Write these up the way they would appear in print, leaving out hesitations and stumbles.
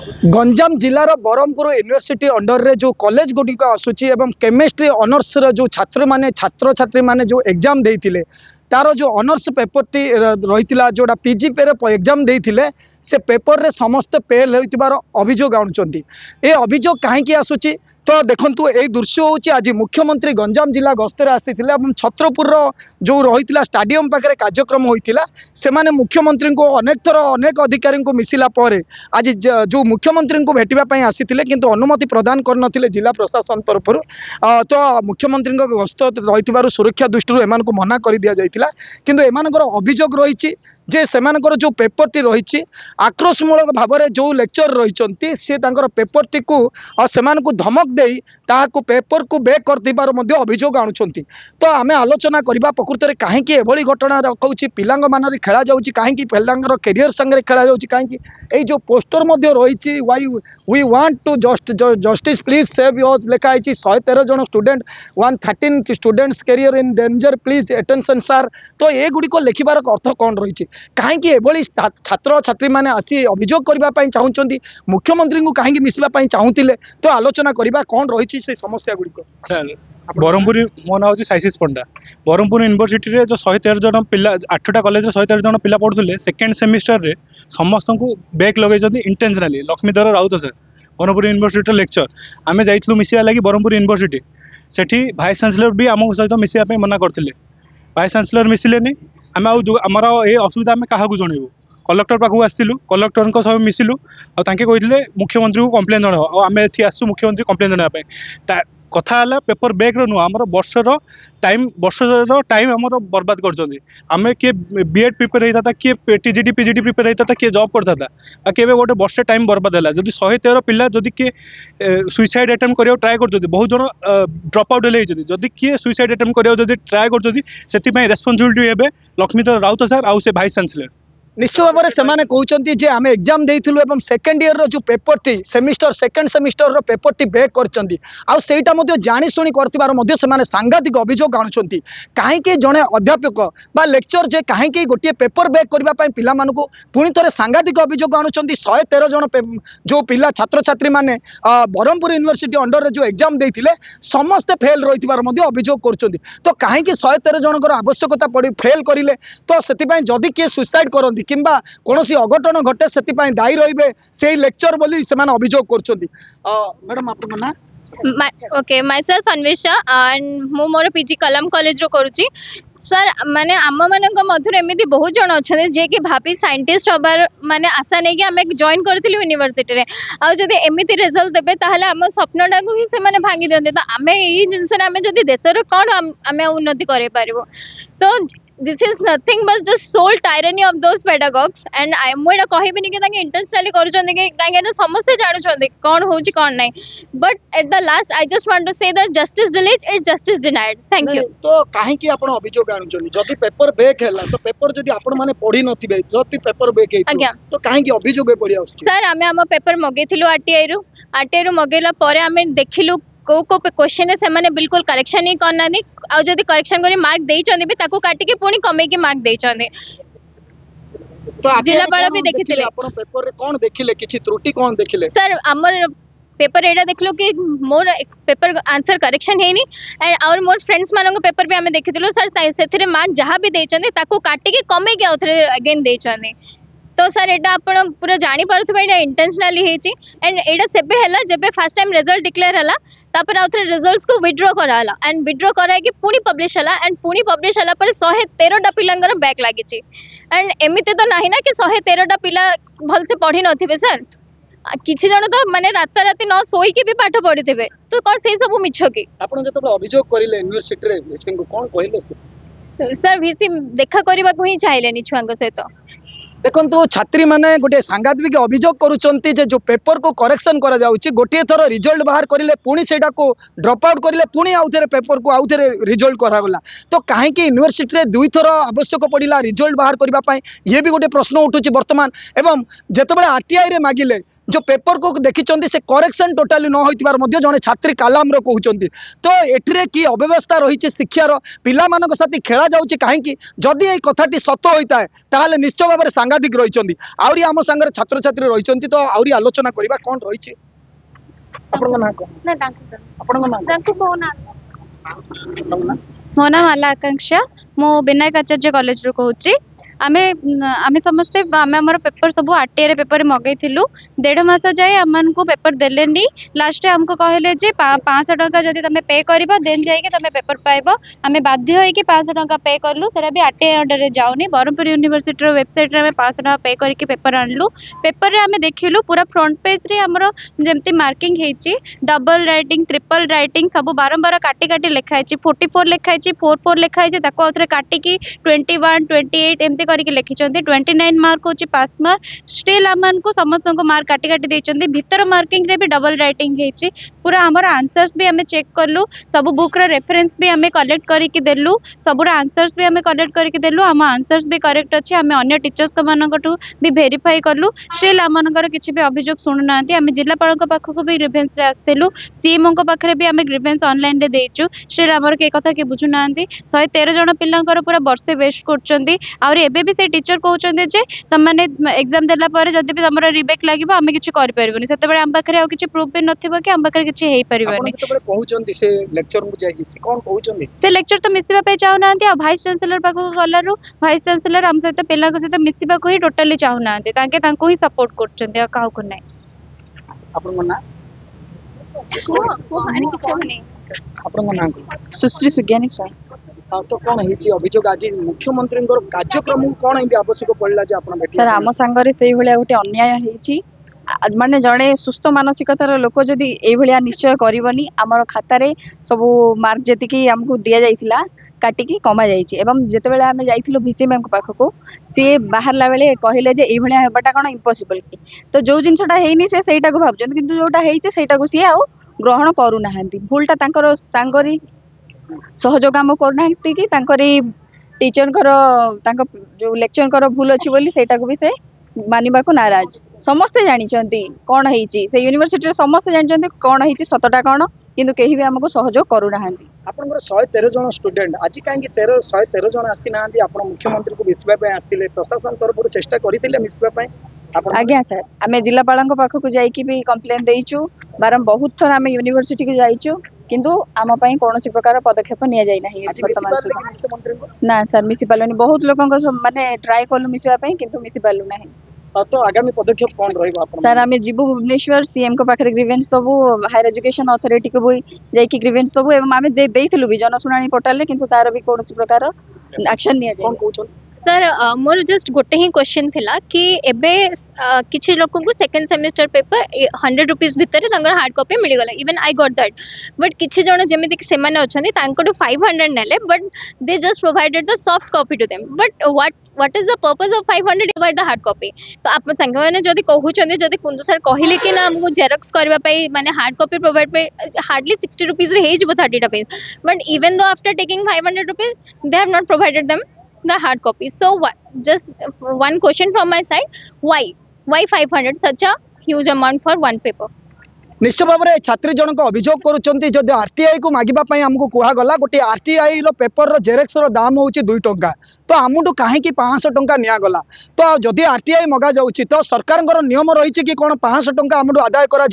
Ganjam जिलार Barhampur university under रे जो college गुड़िक आसूची एवं केमिस्ट्री ऑनर्स जो छात्र छात्री माने जो एग्जाम देइथिले तार जो ऑनर्स पेपर टी रही जोड़ा पीजी पे एग्जाम देइथिले से पेपर रे समस्त फेल होइतिबार अभियोग आनुचंती। ए अभियोग कहीं आसूची तो देखंतु ए दृश्य होची आज मुख्यमंत्री गंजाम जिला गस्तर आस्थिथिले एवं छत्रपुर जो रही स्टाडियम पाखे कार्यक्रम होइतिला सेमाने मुख्यमंत्री को अनेक थर अनेक अधिकारी को मिसिला परे आज जो मुख्यमंत्री को भेटिबा पई आसीथिले किंतु अनुमति प्रदान करनथिले जिला प्रशासन तरफ तो मुख्यमंत्री गस्त रही सुरक्षा दृष्टि एमान को मना कर दिया जाइतिला किंतु एमानकर अभियोग रही जे सेमानकर जो पेपर टी रही आक्रोशमूलक भाव में जो लेक्चर रही सी पेपर टी को सेमानकु धमक देई ताहाकु पेपर को बेक कर दिबार मध्ये अभियोग आनुछंती। तो आमे आलोचना करबा प्रकृत रे काहेकि एभली घटना रखौछि पिलांग मानरे खेला जाउछि काहेकि पिलांगर कैरियर संगे खेला जाउछि काहेकि एई जो पोस्टर मध्ये रहिछि why we want to justice please save yours लेखा आइछि 113 जन student 113 students career in danger please attention sir. तो ए गुडी को लेखिबार अर्थ कोन रहिछि काहेकि एभली छात्र छात्री माने आसी अभियोग करबा पई चाहुचंती मुख्यमंत्री को काहेकि मिसला पई चाहुतिले तो आलोचना करबा कोन रहिछि से समस्या गुडी को। बरहमपुर मो ना हूँ साइसिस पंडा बरहमपुर यूनिवर्सिटी रे जो 113 जन पिला 8टा कॉलेज 113 जन पिला पढ़ुले सेकेंड सेमिस्टर रे समस्त को बैक लगे intentionally Laxmidhar Rout sir Berhampur university lecture आम जाइलु मिसिया लगी Berhampur university Sethi vice chancellor भी आम सहित मिसिया मना करते भाइस चांसलर मिसिले आम आमर ये असुविधा आम क्या जनइबू कलेक्टर पाखु आसलु कलेक्टर सब मिसिलु कहते मुख्यमंत्री को कम्प्लेन जन आम ये आसू मुख्यमंत्री कम्प्लेन जनापी कथा है पेपर बैक नुह आम वर्षर टाइम आम बर्बाद करमें किए बीएड प्रिपेयर होता किए टीजीडी पीजीडी प्रिपेयर होता किए जॉब करता था कि गोटे वर्ष टाइम बर्बाद है जब 113 पिला जदि किए सुइसाइड अटेम्प्ट करा ट्राए कर बहुत जन ड्रप आउट जदि किए सुइसाइड अटेम्प्ट करा ट्राए कर रेस्पॉन्सिबिलिटी हे लक्ष्मीधर राउत सर आउ से भाइस चांसलर निश्चित भाव में से कहते जे आम एग्जाम देइथिलु एवं सेकेंड ईयर रो जो पेपर टी सेमिस्टर सेकेंड सेमिस्टर रो पेपर टी बेक करचंती आ सेटा मध्ये जानि सुनी करतिबार मध्ये से सांघातिक अभियोग आनुचंती काहेकि जड़े अध्यापक बा लेक्चर जे काहेकि गोटे पेपर बेक करबा पई पिला मानको पुणी थरे सांघातिक अभियोग आनुचंती 113 जन जो पिला छात्र छात्री माने बरहमपुर यूनिवर्सिटी अंडर रे जो एग्जाम देइथिले समस्त फेल रहितिबार मध्ये अभियोग करचंती। तो काहेकि 113 जनकर आवश्यकता पड़ी फेल करिले तो सेति पई जदि के सुसाइड करंती किंबा कोनोसी अघटन घटे सेति पई दायी रहिबे सेही लेक्चर बोली से अभियोग करचंती। मैडम आपन ना okay my self Anvesha and मो मोर पीजी कलम कॉलेज रो करूची सर माने आम मानक मधुर एमती बहुत जन अच्छा जे कि भाभी साइंटिस्ट हबार माने आशा नहीं कि आम जॉइन करथिलु यूनिवर्सिटी रे आ जदि एमती रिजल्ट देबे ताहले आम स्वप्नटा को ही से माने भांगी दियंते तो आम एई जिंस रे आम जदि देश रे कोन आम उन्नति करे पारिबो। तो this is nothing but just sole tyranny of those pedagogues and I मुझे कहबिनी कि ताके इंटेंशनली करूछन कि काहे समस्त जानुछन कोन होउची कोन नै but at the last I just want to say that justice delayed is justice denied। thank you। तो काहे कि आपण अभियोग आनुछन जदि पेपर बेक हैला तो पेपर जदि आपण माने पढी नथिबे जदि पेपर बेक हेतु तो काहे कि अभियोग पड़ी आउछ सर आम पेपर मगेथिलु आरटीआई रू मगेला परे आम देखिलु को क्वेश्चन से माने बिल्कुल करेक्शन ही करना नहीं आ जदि करेक्शन करी मार्क देइचंदी भी ताको काटी के पुणी कमे के मार्क देइचंदी। तो जिलापाल भी देखिथिले आपण पेपर रे कोन देखिले किछि त्रुटि कोन देखिले सर हमर पेपर एडा देखलो कि मोर पेपर आंसर करेक्शन हेनी एंड और मोर फ्रेंड्स मानन पेपर भी हमें देखिथिलो सर सेथिरे मार्क जहां भी देइचंदी ताको काटी के कमे के आउथरे अगेन देइचंदी। तो सर एटा आपण पूरा जानि पारुथबे एटा इंटेंशनली हेची एंड एटा सेबे हला जेबे फर्स्ट टाइम रिजल्ट डिक्लेयर हला तापर आउथरे रिजल्ट्स को विथड्रॉ कराला एंड विथड्रॉ कराय कि पुणी पब्लिश हला एंड पुणी पब्लिश हला पर 113 टा पिलांगर बैक लागिची एंड एमिते तो नाही ना कि 113 टा पिला भल से पढी नथिबे सर किछि जण तो माने रात राती न सोई के भी पाठ पढिथिबे तो कोन से सब मिछ की आपण जतबे अभियोग करिले यूनिवर्सिटी रे विसिंग को कोन कहिले सर विसी देखा करबा को ही चाहेलेनी छुआंग सहित देखो छात्री माने गोटे सांघातिक अभियोग करुचंती जे जो पेपर को करेक्शन करा जाउची गोटे थर रिजल्ट बाहर करिले पुणी सेटा को ड्रॉप आउट करिले पुणी आउ थरे पेपर को आउ थरे रिजल्ट करागला तो काहे कि यूनिवर्सिटी रे दुई थर आवश्यक पड़िला रिजल्ट बाहर करबा पई ये भी गोटे प्रश्न उठुची वर्तमान एवं जेतबेले आरटीआई रे मागिले जो पेपर को देखिं से करेक्शन टोटाली न होइतिबार मध्य जने छात्री कालाम कहउचंती तो एठिरे की अव्यवस्था रही शिक्षार पिला मानक साथी खेला जाउची काहेकि जदि ए कथाटी सत होता है ताहले निश्चय भाव में सांघातिक रही आउरी आम सांगे छात्र छात्री रही तो आउरी आलोचना करबा कोन रही आपन ना को ना डांक आपन ना डांक फोन मो नाम आला आकांक्षा मो विनायक आचार्य कॉलेज रो कहूची आमे आमे समस्ते आमे हमर पेपर सब आरटीआई रे पेपर मगैथिलु 1.5 मास जाय हमन को पेपर देलेनी लास्ट हमको कहले जे 500 टका जदी तमे पे करबा देन जाय के तमे पेपर पाइबो आमे बाध्य होई कि 500 टका पे करलु सेरा भी आरटीआई अंडर रे जाउनी बरमपुर यूनिवर्सिटी रो वेबसाइट रे हमें 500 टका पे करके पेपर आनलु पेपर रे हमें देखिलु पूरा फ्रंट पेज रे हमरो जेमति मार्किंग हेची डबल राइटिंग ट्रिपल राइटिंग सब बारंबार काटी काटी लिखाइची 44 लिखाइची 44 लिखाइची ताको अथरे काटी की 21 28 एमती करके लिखिचंती 29 मार्क होची पास मार्क स्टिल हमन को समस्त को मार्क काटी काटी देचंती भीतर मार्किंग रे भी डबल राइटिंग हेची पूरा हमर आंसर्स भी हमें चेक करलु सब बुक रा रेफरेंस भी हमें कलेक्ट करके देलु सब रा आंसर्स भी हमें कलेक्ट करके देलु हम आंसर्स भी करेक्ट अछि हमें अन्य टीचर्स को मानकटू भी वेरीफाई करलु स्टिल हमनकर किछि भी अभियोग सुनु नांती हमें जिल्लापाल को पाखो को भी ग्रीवेंस रे आस्तेलु सीएमओ को पाखरे भी हमें ग्रीवेंस ऑनलाइन रे देचु स्टिल हमर के कथा के बुझु नांती 113 जण पिल्लांकर पूरा वर्षे वेस्ट करचंती और एबे भी से टीचर कहउचंदी जे तमने एग्जाम देला पर जदी भी हमर रिबेक लागिबो हमें किछि करि परिबोनी सेते बेले हम पाखरे आ किछि प्रूफ भी नथिबो कि हम पाखरे किछि हेई परिबोनी आपण केते कहउचंदी से लेक्चर मु जाई से कोन कहउचंदी से लेक्चर तो मिसिबा पे चाहू नांती आ वाइस चांसलर पाखो गलारु वाइस चांसलर हम सहित पिल्ला को सहित मिसिबा को ही टोटली चाहू नांती ताके तांको ही सपोर्ट करचंदी आ काहू को नै आपण मना को आनी किछ होनी आपण मना सुश्री सुज्ञानी साई तो कौन है अभियोग आज मुख्यमंत्री कार्यक्रम कौन है आवश्यक पड़ा जे आपण सर आम सांगरे से भलिया गोटे अन्याय हेची माने जड़े सुस्थ मानसिकतार लोक जदि ए भलिया निश्चय करबनी आमर खाता रे सब मार्क जेतिकी हमको दिया जाइथिला काटिकी कमा जाइछि एवं जेते बेले हमें जाइथिलु भिसी मैम को पाखको सी बाहरला बेले कहले जे ए भलिया हेबाटा कोन इम्पॉसिबल की तो जो जिनसटा हेइनी से सेटा को भाबजन किंतु जोटा हेइছে सेटा को सी आ ग्रहण करू नाहंती भूलटा तांकर तांगरी सहयोग आम करना कि टीचर जो लेक्चर कर भूल अच्छी बोली सेटा को भी से मानिबा को नाराज समस्ते जानी कौन है से यूनिवर्सिटी समस्ते जानी कौन है सतटा कौन किंतु केही भी हमको सहयोग करू नाहंती आपनकर 113 जन स्टूडेंट आज काहे 113 जन आसी नाहंती आपण मुख्यमंत्री को मिसबा पे आस्तिले प्रशासन तरफ चेष्टा करितिले मिसबा पे आज्ञा सर आमे जिलापाल पाख को जाइकी भी कंप्लेन देइचु बारम बहुत थर आमे यूनिवर्सिटी को जाइचु किंतु आम पई कोनोसी प्रकार पदक्षेप निया जाय नाही वर्तमान सुधा ना सर मिसी पालनी बहुत लोकंकर माने ट्राई करलु मिसबा पई किंतु मिसी पालु नाही तो आगामी पदक्षेप कौन रहिबो आपण सर आमे जीवु भुवनेश्वर सीएम को पाखरे ग्रीवेंस सबु हायर एजुकेशन अथॉरिटी को भी जाइकी ग्रीवेंस सबु एवं आमे जे देइथिलु भी जनसुनानी पोर्टल ले किंतु तार भी कोनोसी प्रकार एक्शन निया जाय कौन कहउछन सर मोर जस्ट गोटे ही क्वेश्चन थिला कि एबे किछि लोक को सेकंड सेमेस्टर पेपर 100 रुपीस भितर तंगर हार्ड कॉपी मिल गला even I got that but किछि जण जेमिति कि सेमाने अछंती तांको 500 नेले but they just provided the soft copy to them but what is the purpose of 500 divide the hard copy तो आप संग माने जदी कहउछंती जदी कुंदु सर कहिले कि ना हमको जेरॉक्स करबा पई माने हार्ड कॉपी प्रोवाइड पे हार्डली 60 रुपीस रे हे जबो 30 page but even though after taking 500 rupees they have not provided them the hard copy so what just one question from my side why 500 such a huge amount for one paper निश्चित भाव में छात्री जनक अभियोग करुँच जदि RTI को मागिबा आमको कहगला गोटे RTI paper xerox दाम हूँ 2 टंका तो आमुठू कहीं 500 टंका निगला तो जदि आरटीआई मगा जाऊँगी तो सरकार नियम रही कि कौन 500 टंका आमुठू आदाय कर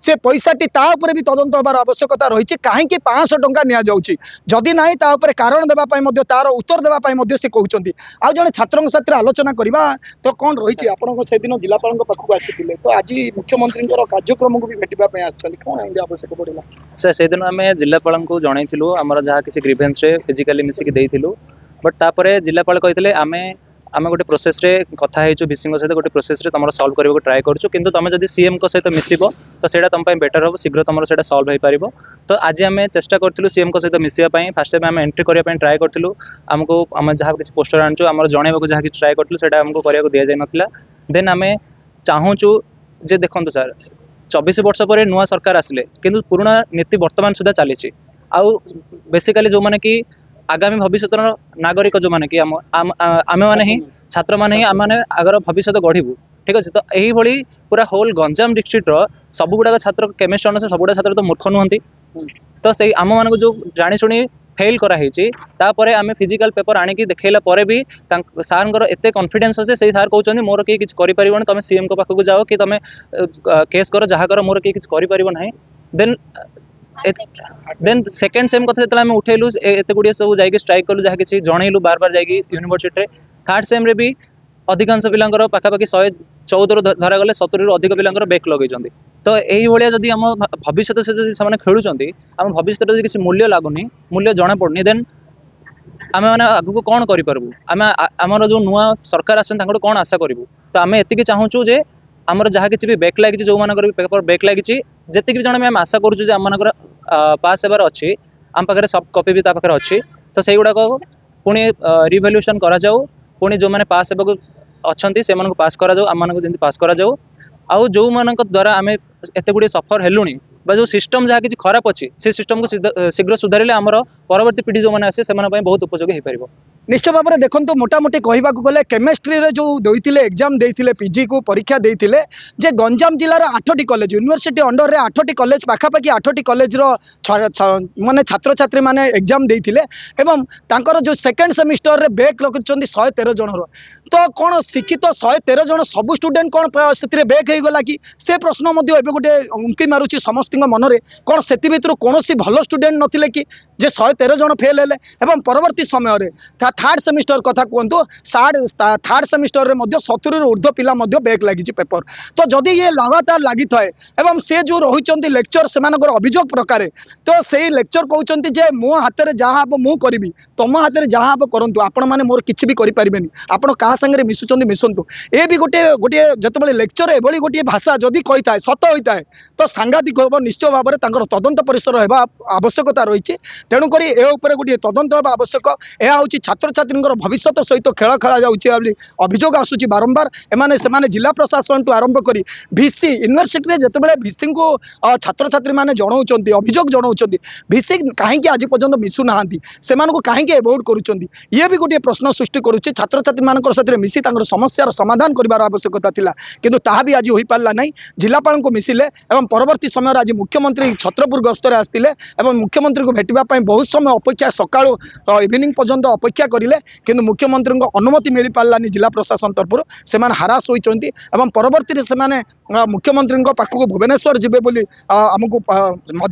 से पैसाटी ताऊपर भी तदंत होबार आवश्यकता रही कहीं 500 टंका नि जदि ना ताऊपर कारण देवाई तार उत्तर देवाई से कहते आउ जड़े छात्र साथ आलोचना करवा तो कौन रही आप दिन जिलापाल पाखक आसी तो आज मुख्यमंत्री कार्यक्रम को भी भेटा कौन आवश्यक पड़ा सर से दिन आम जिलापाल को जनइलु आमर जहाँ किसी ग्रीवेंस रे फिजिकली मिसिक देइथिलु बट तापरे जिलापाल कहते आमे आमे गोटे प्रोसेस रे कथा हेचु भिसी सहित गोटे प्रोसेस रे तुम सॉल्व करबो ट्राई करछु किंतु तुम जदि सीएम को सहित मिसिबो तो सेटा तुम पई बेटर हो शीघ्र तुम सेटा सॉल्व हो पारिबो तो आज आमे चेष्टा करथिलु सीएम को सहित मिसिया पई फर्स्ट टाइम आमे एंट्री करिया पई ट्राई करथिलु हमको आम जहाँ किसी पोस्टर आनछु हमर जणेबो को जहाँ कि ट्राई करथिलु सेटा हमको करिया को दिया जाय नथिला देन आमे चाहूछु जे देखंतु सर 24 वर्ष पर नुआ सरकार आसिले किंतु पुराना नीति वर्तमान सुधा चली आउ बेसिकली जो माने कि आगामी भविष्य नागरिक जो माने कि आम माने ही छात्र माने ही आम माने आगर भविष्य गढ़ू ठीक अच्छे। तो यही पूरा होल गंजाम डिस्ट्रिक्टर सब गुड़ाक छात्र केमिस्ट्री ऑनर्स सब गुड़ा छात्र तो मूर्ख नुहंती। तो से आम मान जो जानी शुणी फेल करापर आम फिजिकाल पेपर आणिकी देखला भी सार एत कॉन्फिडेंस अच्छे से सार कहते मोर किए किसी कर तुम सीएम को पाखक जाओ कि तुम केस कर जहाँ कर मोर किए किसी कर देन सेकेंड सेम कथा जो उठेलु एत गुड़े सब जा स्ट्राइक कलु जहाँ किसी जनइलु बार बार जाकि यूनिवर्सिटी थर्ड सेम रे भी अधिकांश पिलांकर पाखापाखि 114 धरागले 70 अधिक पिलांकर बैक लगे। तो यही भाया जदि आम भविष्य से खेलुंट आम भविष्य किसी मूल्य लगुनि मूल्य जना पड़नी देन आम मैंने आगू कौन करूँ आम आमर जो नुआ सरकार आसन कौन आशा करूँ। तो आम एति चाहूँ जे आमर जहाँ किसी भी बैक लगी जो मानकर पेपर बैक लगी जी भी जन आम आशा करूँ आम मान पास होबार अच्छी आम पाखे सब कपी भी पाखे अच्छी। तो से गुड़ाक पुणी रिभल्यूशन करा जाऊ पुणी जो मैंने पास होगा अच्छा से पास करा जाऊ आम मान पास करा जाऊ आउ जो मान द्वारा आम एत गुड़े सफर हेलुणी जो सिस्टम जहाँ किसी खराब अच्छी से सिस्टम को शीघ्र सुधारे आमर परवर्ती पीढ़ी जो मैंने आसे से बहुत उपयोगी हो पार। निश्चय भाव में देखो मोटामोटी कहवाक गले केमिस्ट्री रे जो देते एग्जाम देते पीजी को परीक्षा देते जे गंजाम जिलार 8टी कॉलेज यूनिवर्सिटी अंडर रे 8टी कॉलेज पाखापाखि 8टी कॉलेज माने छात्र छात्री माने एग्जाम देते एवं तांकर जो सेकेंड सेमिस्टर रे बैक लगे 113 जन तो कौन शिक्षित 113 जन सब स्टूडेंट कौन से बैक हो गला कि से प्रश्न गोटे उंकी मारुची समस्त मन में कौन से कौन भल स्टूडेंट नथिले कि जे 113 जन फेल हेले एवं परवर्ती समय रे थर्ड सेमिस्टर कथा कहतु थर्ड सेमिस्टर रे 70 ऊर्ध्व पिला बैक लगी पेपर। तो जदि ये लगातार लगी थाए एवं से जो रही लेक्चर से अभियोग प्रकार तो से लेक्चर कहते जे मो हाथ में जहाँ हम मु करी तुम हाथ में जहाँ हम करूँ आपण मैंने मोर किसी भी करें आपण क्या सागर मिशुंट मिशंतु ये भी गोटे गोटे जो लेक्चर एभली गोटे भाषा जदि कही था सत होता है तो सांघातिक हम निश्चय भाव में तदंत परिसर होगा आवश्यकता रही। तेणुक गोटे तदंत होगा आवश्यक यह हूँ छात्र छात्री भविष्य सहित खेल खेला जाऊँगी अभियोग आसूँ बारंबार एमाने से जिला प्रशासन टू आरंभ कर भिसी यूनिवर्सिटी जिते भिसी को छात्र छात्री मैंने जनाऊँच अभियोग जनाऊँच भिसी कहीं आज पर्यटन मिशुना से कहीं एवोड करुँच ये भी गोटे प्रश्न सृष्टि करुच्चे छात्र छात्री मान मिसी समस्यार समाधान करार आवश्यकता थिला किंतु ताहा भी आज हो पारा ना जिलापाल को मिसिले एवं परवर्ती समय आज मुख्यमंत्री छत्रपुर गस्तर आसते मुख्यमंत्री को भेटापी बहुत समय अपेक्षा सका इवनिंग पर्यंत अपेक्षा करें किंतु मुख्यमंत्री अनुमति मिल पारानी जिला प्रशासन तरफ से हारास होती परवर्ती से मुख्यमंत्री पाखक भुवनेश्वर जीवे बोली आमको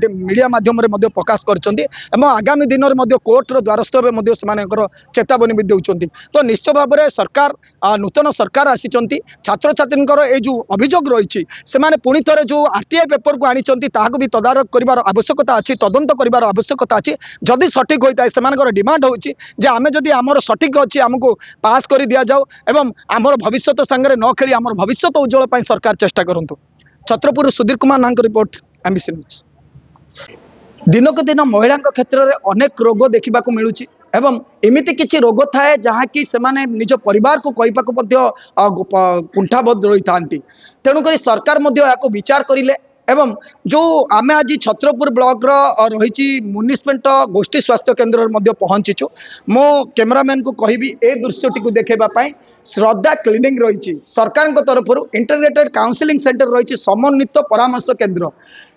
मीडिया माध्यम प्रकाश कर आगामी दिन में कोर्टर द्वारस्थ से चेतावनी भी दौरान। तो निश्चय भाव में सरकार नूतन सरकार आसी छात्र छात्री ये जो अभियोग रही से पुणी थे जो आरटीआई पेपर को आनी भी तदारख कर आवश्यकता अच्छी तदंत कर आवश्यकता अच्छी जदि सठिक होता है से डिमांड होची जे आमे जदि आमर सठिक अच्छी आमको पास कर दि जाओ एवं आमर भविष्य सांगे न खेली आमर भविष्य उज्जवल पर सरकार चेष्टा करूँ। छत्रपुर सुधीर कुमार नांक रिपोर्ट एमबीसी न्यूज। दिनक दिन महिला क्षेत्र में अनेक रोग देखा मिलूँ एवं एमती किसी रोग थाए जहाँ कि सेमाने निज परिवार को कहवाक कुंठाबद्ध रही था तेणुक सरकार विचार करें एवं जो आम आज छत्रपुर ब्लॉक रही म्युनिसिपल गोष्ठी स्वास्थ्य केन्द्र में पहुंचीचु मो कैमरामैन को कहि ए दृश्यटी को देखापी श्रद्धा क्लिनिक रही सरकार तरफ इंटीग्रेटेड काउंसलिंग सेंटर रही समन्वित परामर्श केन्द्र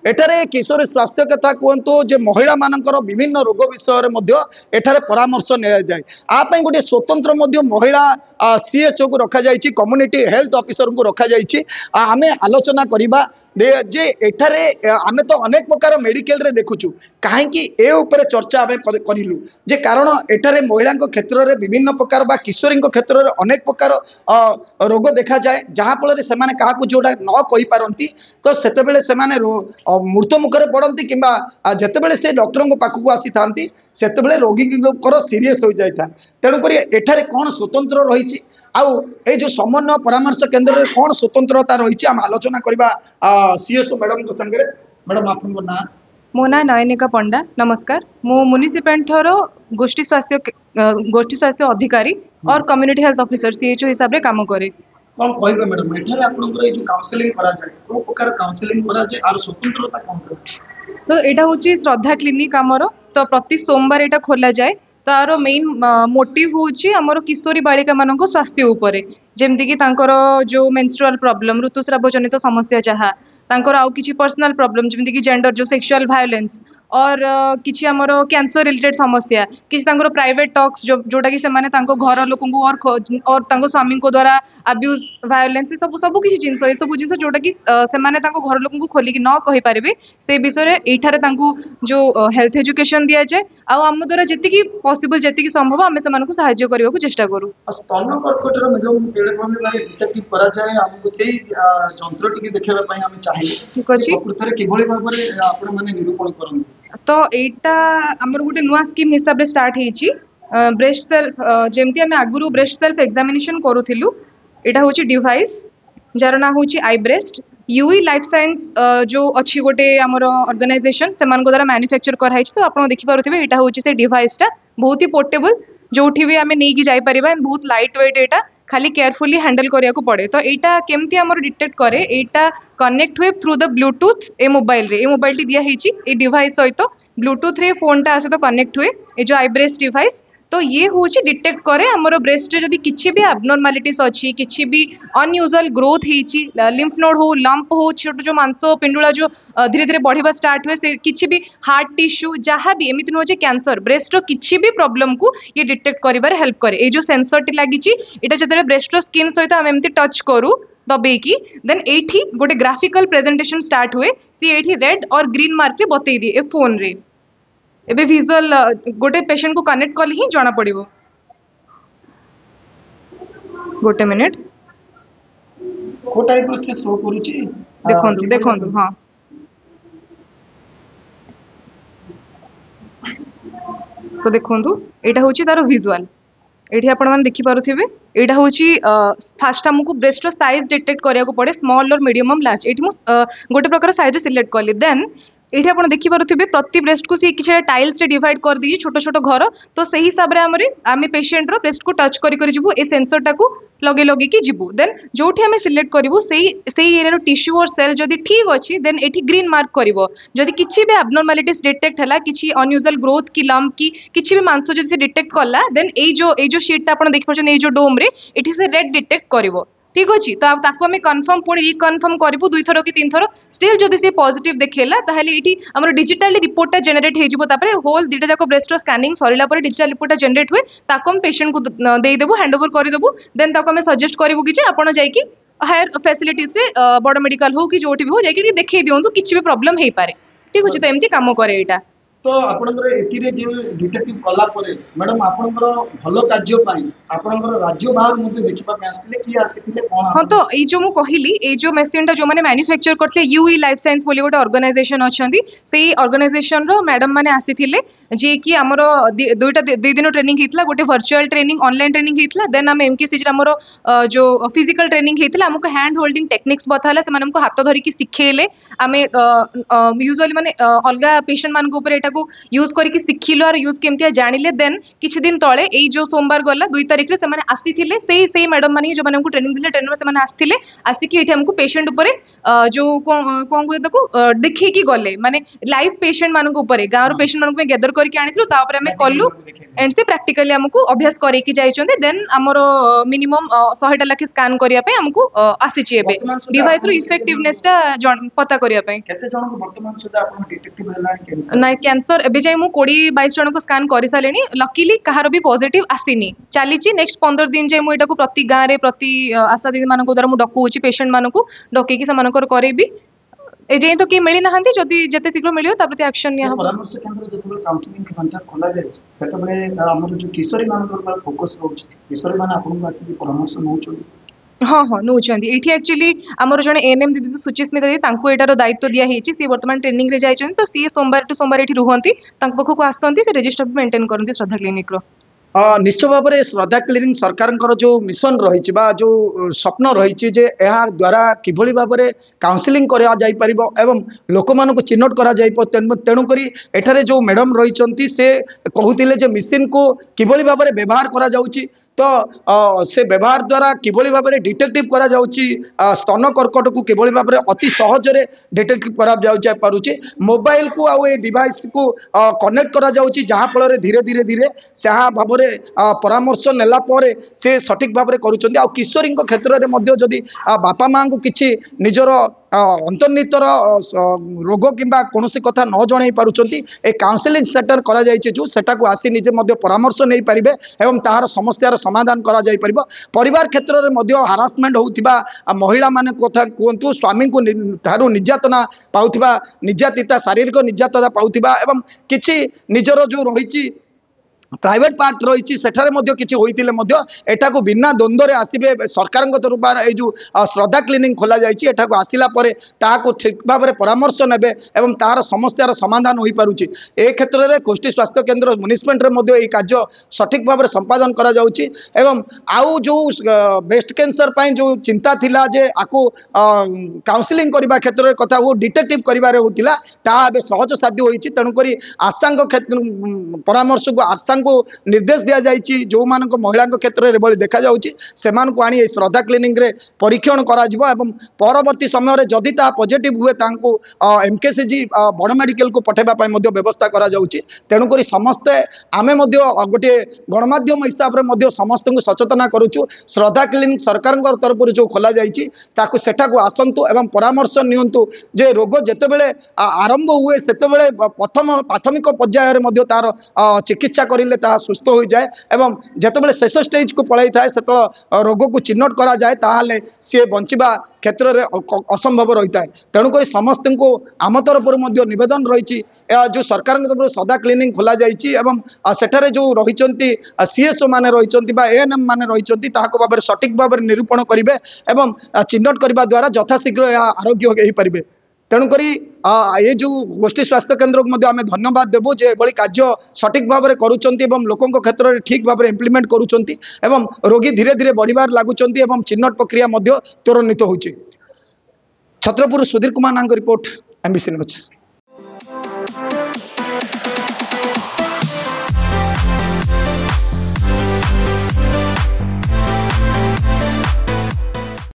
एठारे किशोर स्वास्थ्य कथा कहतु जे महिला मानकर विभिन्न रोग विषय एठारे परामर्श निया जाए आप गोटे स्वतंत्र महिला सीएचओ को रखा जाइए कम्युनिटी हेल्थ ऑफिसर को रखा जाइए आम आलोचना करवा जे एठारे आमे तो अनेक प्रकार मेडिकल रे देखुचु कहीं ए ऊपर चर्चा आमे करिलु जे कारण एठारे महिला क्षेत्र में विभिन्न प्रकार बा किशोरी क्षेत्र में अनेक प्रकार रोग देखा जाए जहाँ फल से क्या जोड़ा न कही पारती तो सेतेबेले सेमाने मृत्यु मुखरे पड़ती कि जितेबले से डॉक्टर पाखक आसी था सेतेबेले रोगी सीरीयस हो जाए तेणुक एठारे कौन स्वतंत्र रही आउ ए जो समन्वय परामर्श केन्द्र में कौन स्वतंत्रता रही आम आलोचना करवा सीएसओ मैडम को संगे। मैडम आप ना मो ना नयनिका पंडा नमस्कार मो म्युनिसिपालिटी गोष्ठी स्वास्थ्य अधिकारी और कम्युनिटी हेल्थ ऑफिसर सीएचओ हिसाब से काम करे कौन कहबे मैडम एठारे आपनकर जो काउंसलिंग करा जाए को प्रकार काउंसलिंग करा जाए आर स्वतंत्रता कौन रही तो एटा होची श्रद्धा क्लिनिक आमर तो प्रति सोमवार एटा खोला जाए तार मेन मोटिव होची हमर किशोरी बालिका मानको स्वास्थ्य उपरे ଯେମିତିକି ତାଙ୍କର ଯେଉଁ ମେନ୍ଷ୍ଟ୍ରୁଆଲ୍ ପ୍ରୋବ୍ଲେମ୍ ଋତୁସ୍ରାବ ଜନିତ ସମସ୍ୟା ଯାହା ତାଙ୍କର ଆଉ କିଛି पर्सनल प्रॉब्लम ଯେମିତିକି जेंडर जो सेक्सुअल वायलेंस और किसी आमर कैंसर रिलेटेड समस्या किसी तांकर प्राइवेट टॉक्स जोटा कि सेमाने तांको घर लोकंकु और तांको स्वामी को द्वारा अब्यूज वायलेंस सब सब किसी जिनस ये सब जिनस जोटा कि सेमाने तांको घर लोकंकु खोलिक न कहि पारिबे से विषय रे एठारे तांको जो हेल्थ एजुकेशन दिया जाए आ आम द्वारा जेतिकी पॉसिबल जेतिकी संभव आमे सेमानकु सहाय्य करबाकू चेष्टा करू। स्तन कर्कटर मैडम बेले बेले डिटेक्ट करा जाए हमको सेही जंत्र टिके देखिबा पई हम चाहिए ठीक अछि प्रकृତରେ किभଳି भाबरे आपण माने निरूपण करन तो एटा हमर गुटे नुआ स्कीम हिसाब रे स्टार्ट हेची ब्रेस्ट सेल्फ जेमती आमे आगुरु ब्रेस्ट सेल्फ एग्जामिनेशन करूथिलु एटा होची डिवाइस जार ना होची आई ब्रेस्ट यूई लाइफ साइंस जो अच्छी गोटे आमर ऑर्गेनाइजेशन से द्वारा मैन्युफैक्चर कराई तो आप देखि पारुथिबे एटा होची से डिवाइसटा बहुत ही पोर्टेबल जोठी भी आमे नेकी जाई परिबा बहुत लाइट वेट एटा खाली केयरफुली हैंडल करिया को पड़े तो एटा केमती हमर डिटेक्ट करे एटा कनेक्ट हुए through the Bluetooth A mobile T दिया हेची ए डिवाइस सहित ब्लूटूथ रे फोन टा सहित कनेक्ट हुए ए जो आई ब्रेस्ट डिवाइस तो ये हूँ डिटेक्ट करे हमर ब्रेस्ट जदि किसी भी एबनॉर्मालिटीज अच्छी किसी भी अनयूजुअल ग्रोथ होती लिम्फ नोड हो लंप हो छोट जो मांस पिंडुला जो धीरे धीरे बढ़िया स्टार्ट हुए से किसी भी हार्ट टिश्यू जहाँ भी एमती नुहे कैंसर ब्रेस्ट किसी भी प्रॉब्लम को ये डिटेक्ट करिबारे हेल्प करे ये जो सेंसर लगी यहाँ जो ब्रेस्ट स्किन सहित आम एमती टच करूँ दबेकी देन एठी गोटे ग्राफिकल प्रेजेंटेशन स्टार्ट हुए सी एठी रेड और ग्रीन मार्क रे बतई दिए फोन रे एबे विजुअल गोटे पेशेंट को कनेक्ट कले ही जना पड़िबो गोटे मिनिट को टाइप से शो करूची देखंतु देखंतु हां तो देखंतु एटा होची तारो विजुअल एठी आपण माने देखि पारुथिबे एटा होची फास्ट हमकु ब्रेस्ट रो साइज डिटेक्ट करिया को पड़े स्मॉल और मीडियम लार्ज एठी मु गोटे प्रकार साइज सिलेक्ट करली देन ये आप देखी पारे प्रति ब्रेस्ट को सी किसी टाइल्स रे डिवाइड कर दी छोट छोट घर तो से हिसाब से आम पेशेंट रो ब्रेस्ट को टच करूँ ए सेंसर टाक लगे लगे कि जीवु देन जो आम सिलेक्ट करूँ से एरिया टिश्यू और सेल जदि ठीक अच्छी देन ये ग्रीन मार्क करिवो जदि किसी भी एबनॉर्मालिटीज डिटेक्ट है किसी अनयूजुअल ग्रोथ की लंप की किसी भी मांस जदि से डिटेक्ट कला देन ये शीट आप देख पारे ये जो डोम रे एठी से रेड डिटेक्ट करिवो ठीक अच्छे तो आपको आम कन्फर्म पुणी रिकनफर्म करूँ 2 थर कि 3 थर स्टिल जदि से पॉजिटिव देखेला ताहले एठी हमर डिजिटली रिपोर्टा जनरेट हो जिवो तापरे होल दुटा जाक ब्रेस्ट स्कैनिंग सरिला पर डिजिटल रिपोर्टा जनरेट हुए ताको हम पेशेंट को देई देबो हैंड ओवर करि देबो देन ताको हम सजेस्ट करिवो कि जे आपण जाई कि हायर फैसिलिटीज रे बड़ मेडिकल हो कि जोठी भी हो जाई कि देखै दियंतु किछि भी प्रॉब्लम हेई पारे ठीक अछि तो एमती काम करे एटा तो आपनकर एतिरे जे डिटेक्टिव कला परे मैडम आपनकर भलो कार्य पाई आपनकर राज्य बाहर मध्ये देखिबा पे आस्तिले की आसितिले कोन हां तो ए जो मु कहिली ए जो मशीन टा जो माने मैन्युफैक्चर करथले यूई लाइफ साइंस बोली गोटे ऑर्गेनाइजेशन अछंती सेही ऑर्गेनाइजेशन रो मैडम माने आसीथिले जे कि हमर दुईटा 2 दिन ट्रेनिंग हेतला गोटे वर्चुअल ट्रेनिंग ऑनलाइन ट्रेनिंग हेतला देन हम एमकेसी जे हमर जो फिजिकल ट्रेनिंग हेतला हमको हैंड होल्डिंग टेक्निक्स बताला से माने हमको हाथ धरि की सिखेले हमें यूजुअली माने अलगा पेशेंट मान को ऊपर एटा को यूज करके सिखिलो और यूज केमतिया जानिले देन किछि दिन तळे एई जो सोमवार गला 2 तारिख रे से माने आसीथिले सेही मैडम माने जो माने हमको ट्रेनिंग दिले ट्रेनर से माने आसीथिले आसी कि एठी हमको पेशेंट ऊपर जो कोन को ताको देखि कि गले माने लाइव पेशेंट मान को ऊपर गांव रो पेशेंट मान को गैदर करके आनिथिलु ता ऊपर हमें कल्लु एंड से प्रैक्टिकली हमको अभ्यास करे कि जाइछन्ते देन हमरो मिनिमम 100 टा लाख स्कैन करिया पे हमको आसीछि एबे डिवाइस रो इफेक्टिवनेस टा पता करिया पे केते जण को वर्तमान सुधा आपन डिटेक्टिव हला कैंसर ना कैंसर एबे जाय मु 20-22 जन को स्कैन करि सालेनी लकीली कहारो भी पॉजिटिव आसीनी चलीची नेक्स्ट 15 दिन जे मु एटा को प्रति गां रे प्रति आशा दीदी मान को द्वारा मु डकुची पेशेंट मान को डके कि समानकर करेबी ए जे तो कि मिली नहांती जदी जते शीघ्र मिलियो ता प्रति एक्शन निया हम परामर्श केंद्र जतबे काउंसलिंग सेंटर खोला जाय सेटा बले हमर जो किशोरी मान पर फोकस रहउची किशोरी मान आपन को आसी परामर्श नउचो हाँ हाँ नौचंदी एठी एक्चुअली आमर जने एएनएम दीदी सुचिस्मिता दीदी तांको एटार दायित्व दिया हेची सी वर्तमान ट्रेनिंग रे जायछन तो सी सोमवार टू सोमवार एठी रुहंती तांको पखो को आसंती से रजिस्टर मेंटेन करंती श्रद्धा क्लिनिक रो निश्चय भाव में श्रद्धा क्लिनिक सरकार जो मिशन रही जो स्वप्न रही द्वारा किभली भाव में काउंसलिंग एवं लोक मान चिन्हट कर तेणुक एठारे जो मैडम रही से कहते मिशन को किभली भाव में व्यवहार करा तो से व्यवहार द्वारा किभली भाव में डिटेक्टिव करा जाउची स्तन कर्कट को किभली भाव में अति सहजरे डिटेक्टिव करा जाउची पारुची मोबाइल को आ ए डिवाइस को कनेक्ट करा जाउची जहाँ फल धीरे धीरे धीरे से भाव में परामर्श नेला परे से सठिक भाव में करूछंती आ किशोरी क्षेत्र में मध्य जदि बापा माँ को किछि निजर अंतर्निहितर रोग किंबा कौन कथा न जन पार्टी ए काउंसलिंग सेंटर करा जायछि जो सेटा को आसी निजे मध्य परामर्श नहीं पारिबे एवं ताहार समस्यार समाधान करा जाय परिबो। परिवार क्षेत्र में मध्य हारासमेंट होउथिबा महिला माने कथा कहतु स्वामी को ठारू निर्यातना पाउथिबा निर्यातिता शारीरिक निर्यातना पाउथिबा एवं किछि निजर जो रहिछि प्राइवेट पार्ट रही सेठारे किसी होता एटा को बिना द्वंद्व आसबे सरकार तरफ ये जो श्रद्धा क्लिनिक खोल जाए आसला ठीक भाव में परामर्श ने एवं तार समस्यार समाधान हो पारुछि। ए क्षेत्र में गोष्ठी स्वास्थ्य केन्द्र म्युनिसिपालिटी ये कार्य सठिक भाव में संपादन करा जाउछि एवं आउ जो ब्रेस्ट कैंसर जो चिंता थिला जे आको काउंसलिंग करबा क्षेत्र में कथा वो डिटेक्टिव करिबारे होतिला ता बे सहज साध्य होइछि। तेणुकरी आशांग परामर्श को आशा को निर्देश दिया जाइछि जो मानक महिला क्षेत्र में देखा जाउछि सेमान को आनी श्रद्धा क्लिनिक रे परीक्षण करा जिवो एवं परवर्ती समय रे जदि ता पॉजिटिव हुए तांको एमकेसीजी बड़ मेडिकल को पठेबा पय मध्य व्यवस्था करा जाउछि। तेणु करी समस्ते आमे मध्य गोटे गणमाध्यम हिसाब रे मध्य समस्त को सचेतना करूछु। श्रद्धा क्लिनिक सरकार तरफ जो खोला जाइछि ताकू सेठा को आसंतु एवं परामर्श नियंतु जे रोग जेते बेले आरंभ हुए सेते बेले प्रथम प्राथमिक पर्याय रे मध्य तार चिकित्सा करिले ता सुस्थ हो जाए एवं जेतेबेले शेष स्टेज को पड़ाई थाए से रोग को चिन्हट करा जाए ताहले सी बंचिबा क्षेत्र में असंभव रही है। तेणुक समस्त को आम तरफ नवेदन रही जो सरकार तरफ सदा क्लिनिक खोल जाठारे जो रही सीएसओ मैंने रही एएनएम मैंने रही भाव सठिक भाव में निरूपण करेंगे एवं चिन्हट करने द्वारा यथाशीघ्र आरोग्य हो पारे। तेणुक ये जो गोष्ठी स्वास्थ्य केन्द्र को आम धन्यवाद देवु जे एभली कार्य सठिक भाव में करुँच लोकों क्षेत्र में ठीक भाव में इम्प्लीमेंट करुँच रोगी धीरे धीरे बढ़िबार लगुंट चिन्हट प्रक्रिया त्वरान्वित होछि। छत्रपुर सुधीर कुमार नांग रिपोर्ट एमबीसी न्यूज।